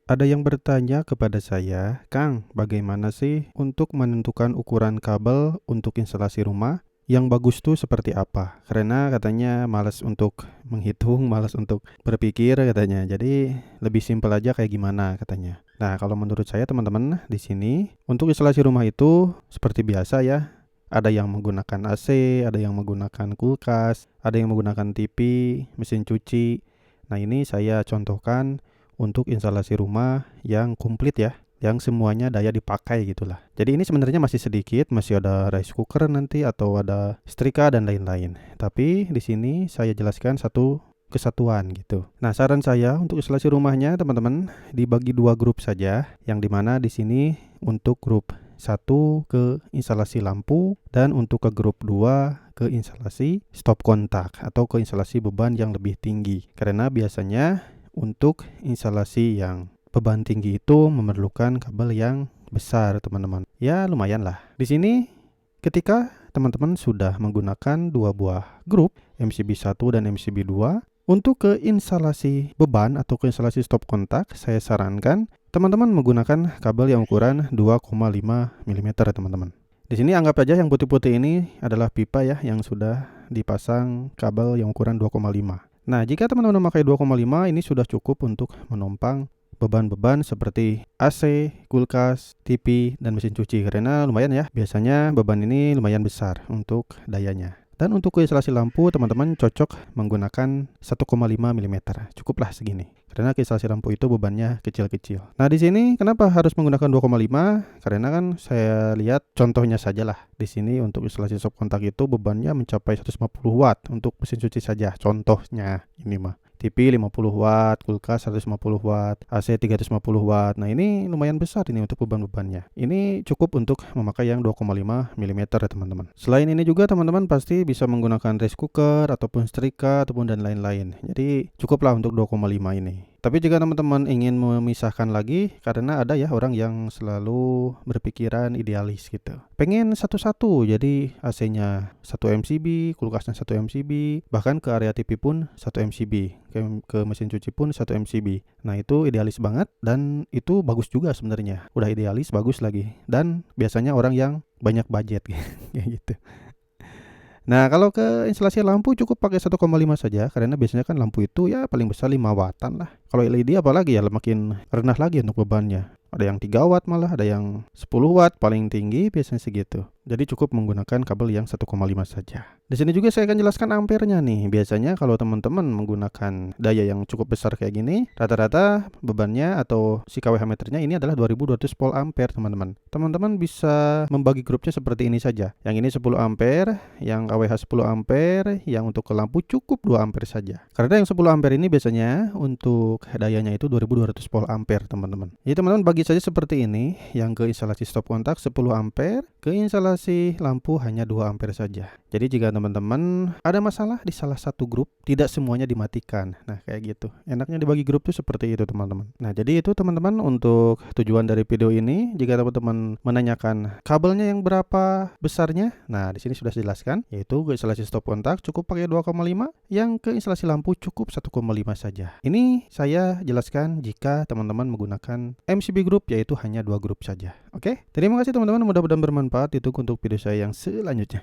Ada yang bertanya kepada saya, Kang, bagaimana sih untuk menentukan ukuran kabel untuk instalasi rumah? Yang bagus tuh seperti apa? Karena katanya malas untuk menghitung, malas untuk berpikir katanya. Jadi lebih simpel aja kayak gimana katanya. Nah, kalau menurut saya teman-teman di sini untuk instalasi rumah itu seperti biasa ya. Ada yang menggunakan AC, ada yang menggunakan kulkas, ada yang menggunakan TV, mesin cuci. Nah, ini saya contohkan untuk instalasi rumah yang komplit ya, yang semuanya daya dipakai gitulah. Jadi ini sebenarnya masih sedikit, masih ada rice cooker nanti atau ada setrika dan lain-lain. Tapi di sini saya jelaskan satu kesatuan gitu. Nah, saran saya untuk instalasi rumahnya teman-teman dibagi dua grup saja, yang dimana di sini untuk grup satu ke instalasi lampu dan untuk ke grup 2 ke instalasi stop kontak atau ke instalasi beban yang lebih tinggi. Karena biasanya untuk instalasi yang beban tinggi itu memerlukan kabel yang besar, teman-teman. Ya, lumayan lah. Di sini ketika teman-teman sudah menggunakan dua buah grup, MCB 1 dan MCB 2, untuk ke instalasi beban atau ke instalasi stop kontak, saya sarankan teman-teman menggunakan kabel yang ukuran 2,5 mm, teman-teman. Di sini anggap aja yang putih-putih ini adalah pipa ya yang sudah dipasang kabel yang ukuran 2,5. Nah, jika teman-teman memakai 2,5 ini sudah cukup untuk menompang beban-beban seperti AC, kulkas, TV, dan mesin cuci. Karena lumayan ya, biasanya beban ini lumayan besar untuk dayanya. Dan untuk instalasi lampu, teman-teman cocok menggunakan 1,5 mm. Cukuplah segini. Karena instalasi lampu itu bebannya kecil-kecil. Nah, di sini kenapa harus menggunakan 2,5? Karena kan saya lihat contohnya sajalah. Di sini untuk instalasi stop kontak itu bebannya mencapai 150 watt untuk mesin cuci saja. Contohnya ini mah. TV 50 watt, kulkas 150 watt, AC 350 watt. Nah, ini lumayan besar ini untuk beban-bebannya. Ini cukup untuk memakai yang 2,5 mm ya teman-teman. Selain ini juga teman-teman pasti bisa menggunakan rice cooker ataupun setrika ataupun dan lain-lain. Jadi cukuplah untuk 2,5 ini. Tapi jika teman-teman ingin memisahkan lagi, karena ada ya orang yang selalu berpikiran idealis gitu. Pengen satu-satu, jadi AC-nya 1 MCB, kulkasnya 1 MCB, bahkan ke area TV pun 1 MCB, ke mesin cuci pun 1 MCB. Nah, itu idealis banget dan itu bagus juga sebenarnya. Udah idealis, bagus lagi. Dan biasanya orang yang banyak budget kayak gitu. Nah, kalau ke instalasi lampu cukup pakai 1,5 saja karena biasanya kan lampu itu ya paling besar 5 wattan lah. Kalau LED apalagi ya makin rendah lagi untuk bebannya. Ada yang 3 watt malah, ada yang 10 watt paling tinggi biasanya segitu. Jadi cukup menggunakan kabel yang 1,5 saja. Di sini juga saya akan jelaskan ampernya nih. Biasanya kalau teman-teman menggunakan daya yang cukup besar kayak gini, rata-rata bebannya atau si kWh meternya ini adalah 2200 volt ampere, teman-teman. Teman-teman bisa membagi grupnya seperti ini saja. Yang ini 10 ampere, yang kWh 10 ampere, yang untuk ke lampu cukup 2 ampere saja. Karena yang 10 ampere ini biasanya untuk dayanya itu 2200 volt ampere, teman-teman. Jadi teman-teman bagi saja seperti ini, yang ke instalasi stop kontak 10 ampere, ke instalasi lampu hanya 2 ampere saja. Jadi jika teman-teman ada masalah di salah satu grup, tidak semuanya dimatikan. Nah, kayak gitu. Enaknya dibagi grup tuh seperti itu, teman-teman. Nah, jadi itu teman-teman untuk tujuan dari video ini. Jika teman-teman menanyakan kabelnya yang berapa besarnya, nah di sini sudah dijelaskan, yaitu ke instalasi stop kontak cukup pakai 2,5, yang ke instalasi lampu cukup 1,5 saja. Ini saya jelaskan jika teman-teman menggunakan MCB group, yaitu hanya 2 grup saja. Oke? Terima kasih teman-teman, mudah-mudahan bermanfaat. Itu untuk video saya yang selanjutnya.